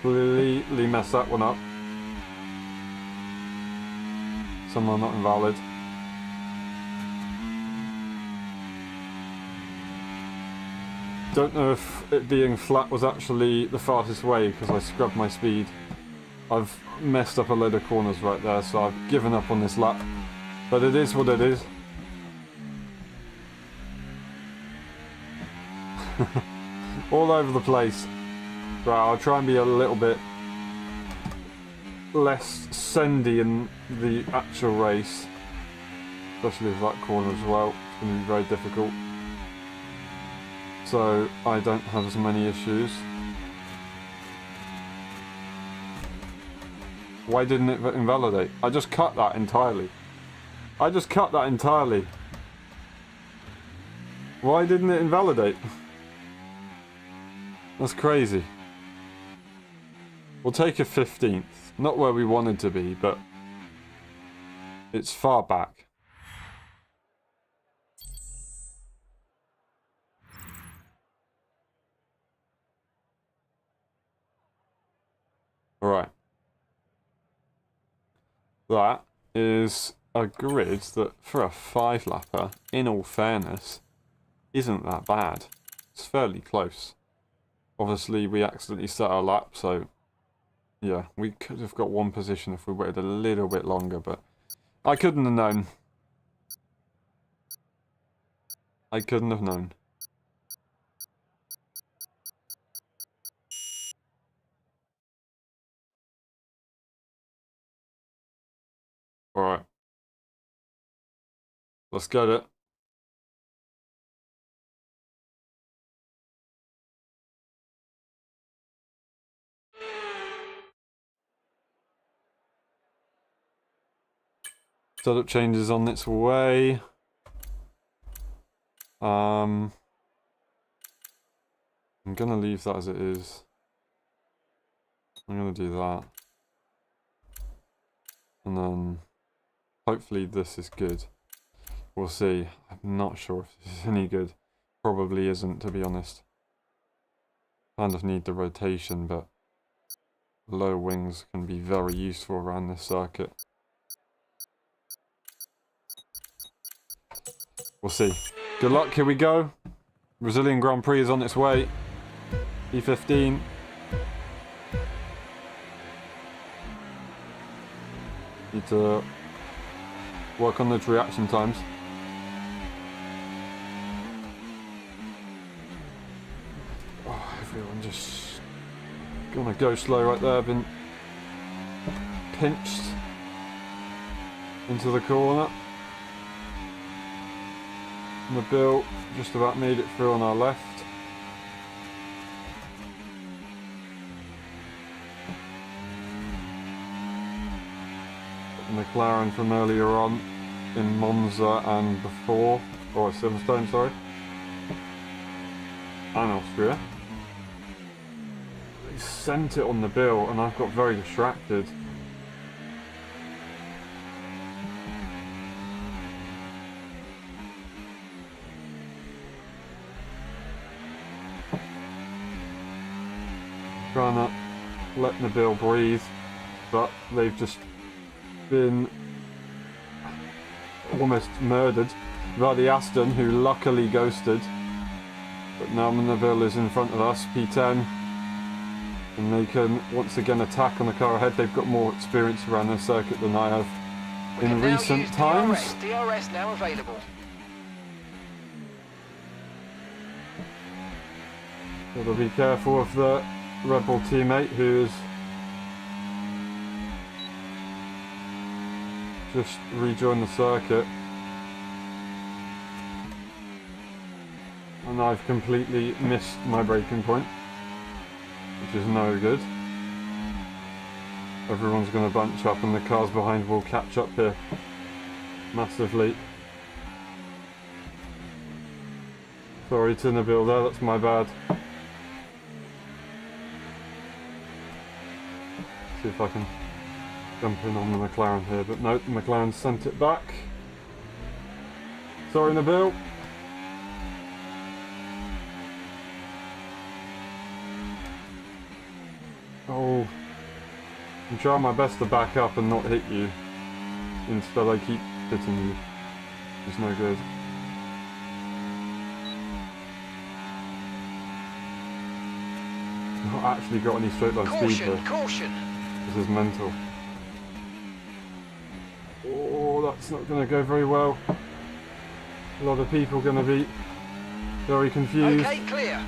Completely messed that one up. Somehow not invalid. Don't know if it being flat was actually the fastest way because I scrubbed my speed. I've messed up a load of corners right there, so I've given up on this lap. But it is what it is. All over the place. Right, I'll try and be a little bit less sendy in the actual race, especially with that corner as well. It's going to be very difficult, so I don't have as many issues. Why didn't it invalidate? I just cut that entirely. Why didn't it invalidate? That's crazy. We'll take a 15th. Not where we wanted to be, but it's far back. Alright. That is a grid that, for a 5-lapper, in all fairness, isn't that bad. It's fairly close. Obviously, we accidentally set our lap, so yeah, we could have got one position if we waited a little bit longer, but I couldn't have known. I couldn't have known. Alright. Let's get it. Setup changes on its way. I'm gonna leave that as it is. I'm gonna do that. And then hopefully this is good. We'll see. I'm not sure if this is any good. Probably isn't, to be honest. Kind of need the rotation, but low wings can be very useful around this circuit. We'll see. Good luck, here we go. Brazilian Grand Prix is on its way. E15. Need to work on those reaction times. Oh, everyone just gonna go slow right there. I've been pinched into the corner. And the Bill just about made it through on our left. McLaren from earlier on in Monza and before, or Silverstone, sorry, and Austria. They sent it on the Bill and I've got very distracted. Trying to let Nabil breathe, but they've just been almost murdered by the Aston, who luckily ghosted. But now Nabil is in front of us, P10, and they can once again attack on the car ahead. They've got more experience around this circuit than I have in recent times. DRS now available. Gotta be careful of the Red Bull teammate who is just rejoined the circuit. And I've completely missed my braking point, which is no good. Everyone's going to bunch up and the cars behind will catch up here massively. Sorry to Nabil there, that's my bad. See if I can jump in on the McLaren here, but no, the McLaren sent it back. Sorry Nabil. Oh, I'm trying my best to back up and not hit you. Instead I keep hitting you. It's no good. Not actually got any straight line speed here. Caution! This is mental. Oh, that's not going to go very well. A lot of people going to be very confused. Okay, clear.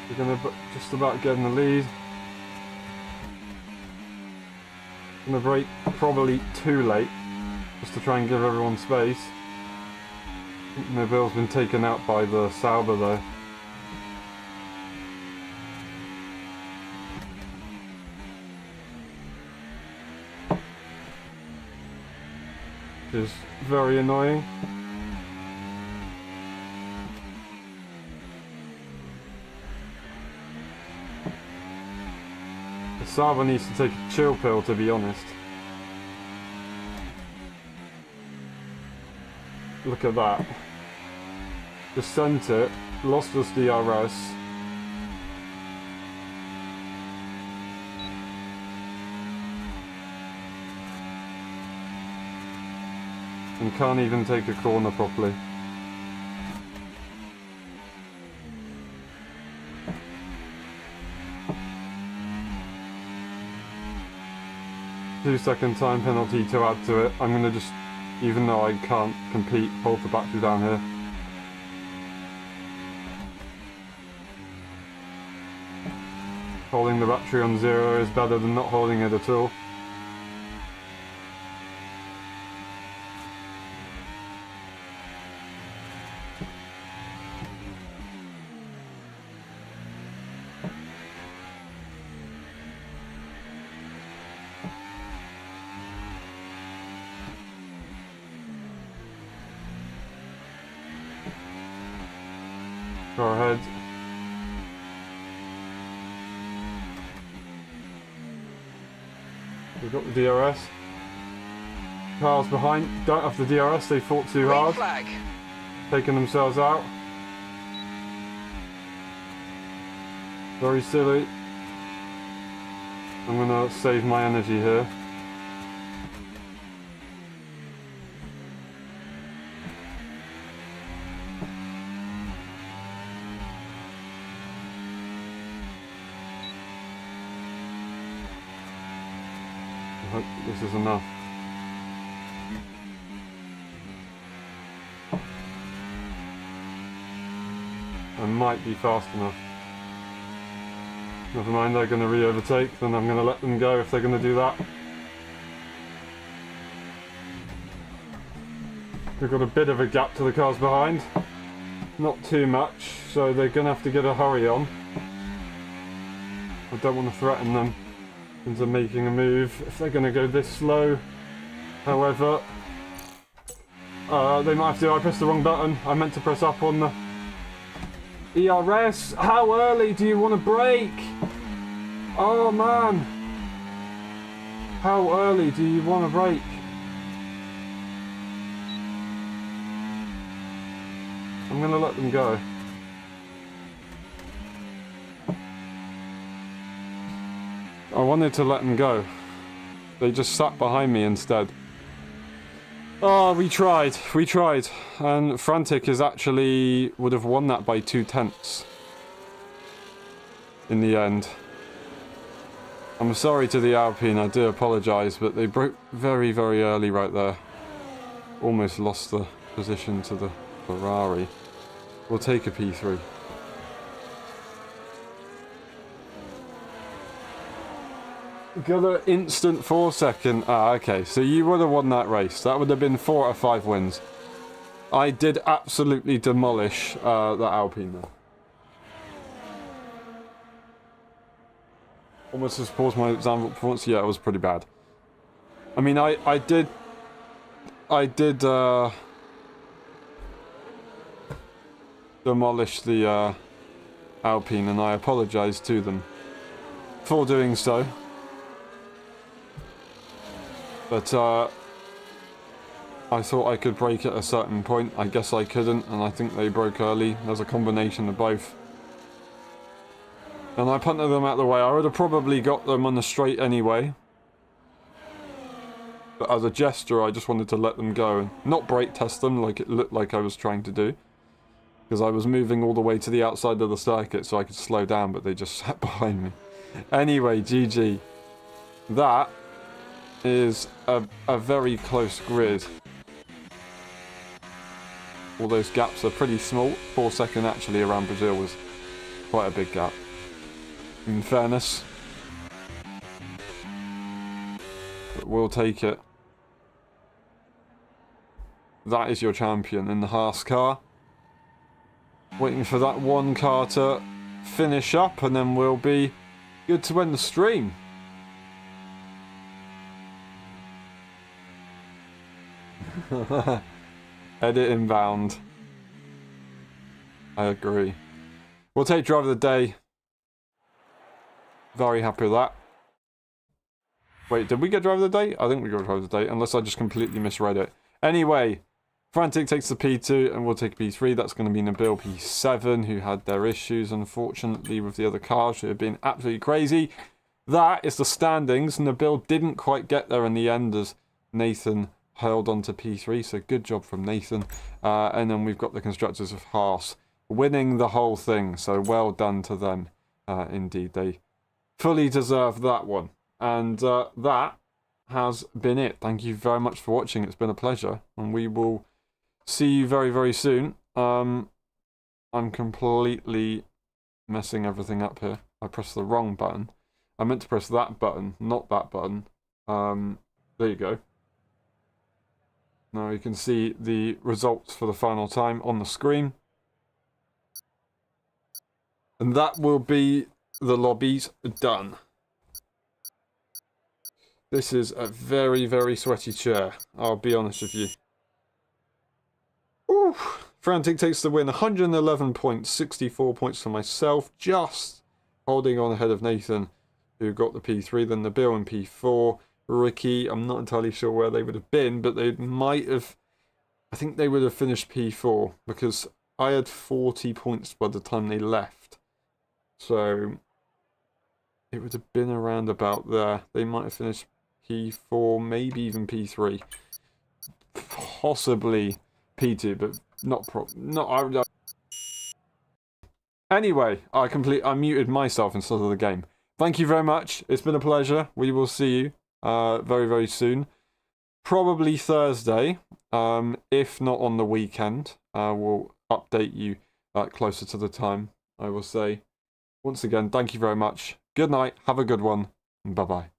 We're going to just about get in the lead. Going to brake probably too late, just to try and give everyone space. Nabil's been taken out by the Sauber though. Which is very annoying. The Sauber needs to take a chill pill, to be honest. Look at that. Just sent it, lost us DRS. And can't even take a corner properly. Two-second time penalty to add to it. I'm gonna just, even though I can't compete, hold the battery down here. Holding the battery on 0 is better than not holding it at all. Go ahead. We've got the DRS. Cars behind don't have the DRS, they fought too Green hard. flag. Taking themselves out. Very silly. I'm gonna save my energy here. I hope this is enough. I might be fast enough. Never mind, they're going to re-overtake, then I'm going to let them go if they're going to do that. We've got a bit of a gap to the cars behind. Not too much, so they're going to have to get a hurry on. I don't want to threaten them into making a move if they're going to go this slow. However, they might have to. I pressed the wrong button. I meant to press up on the ERS. How early do you want to brake? Oh man. How early do you want to brake? I'm going to let them go. I wanted to let them go. They just sat behind me instead. Oh, we tried. And Frantic is actually would have won that by 2/10 in the end. I'm sorry to the Alpine, I do apologise, but they broke very, very early right there. Almost lost the position to the Ferrari. We'll take a P3. Got an instant 4-second. Ah, okay. So you would have won that race. That would have been 4 out of 5 wins. I did absolutely demolish that Alpine though. Almost to pause my exam performance. Yeah, it was pretty bad. I mean, I did demolish the Alpine, and I apologise to them for doing so. But I thought I could brake at a certain point. I guess I couldn't, and I think they broke early. There's a combination of both. And I punted them out of the way. I would have probably got them on the straight anyway. But as a gesture, I just wanted to let them go and not brake test them like it looked like I was trying to do. Because I was moving all the way to the outside of the circuit so I could slow down, but they just sat behind me. Anyway, GG. That is a very close grid. All those gaps are pretty small. 4-second actually around Brazil was quite a big gap. In fairness. But we'll take it. That is your champion in the Haas car. Waiting for that one car to finish up, and then we'll be good to end the stream. Edit inbound. I agree. We'll take driver of the day. Very happy with that. Wait, did we get driver of the day? I think we got driver of the day, unless I just completely misread it. Anyway, Frantic takes the P2 and we'll take P3. That's going to be Nabil P7, who had their issues, unfortunately, with the other cars, who have been absolutely crazy. That is the standings. Nabil didn't quite get there in the end as Nathan held on to P3, so good job from Nathan. And then we've got the constructors of Haas winning the whole thing, so well done to them. Indeed, they fully deserve that one. And that has been it. Thank you very much for watching. It's been a pleasure, and we will see you very, very soon. I'm completely messing everything up here. I pressed the wrong button. I meant to press that button, not that button. There you go. Now you can see the results for the final time on the screen. And that will be the lobbies done. This is a very, very sweaty chair. I'll be honest with you. Ooh, Frantic takes the win. 111 points, 64 points for myself. Just holding on ahead of Nathan, who got the P3. Then Nabil in P4. Ricky, I'm not entirely sure where they would have been, but they might have... I think they would have finished P4, because I had 40 points by the time they left. So it would have been around about there. They might have finished P4, maybe even P3. Possibly P2, but not Anyway, I muted myself instead of the game. Thank you very much. It's been a pleasure. We will see you very, very soon. Probably Thursday, if not on the weekend. We'll update you closer to the time, I will say. Once again, thank you very much. Good night. Have a good one. Bye-bye.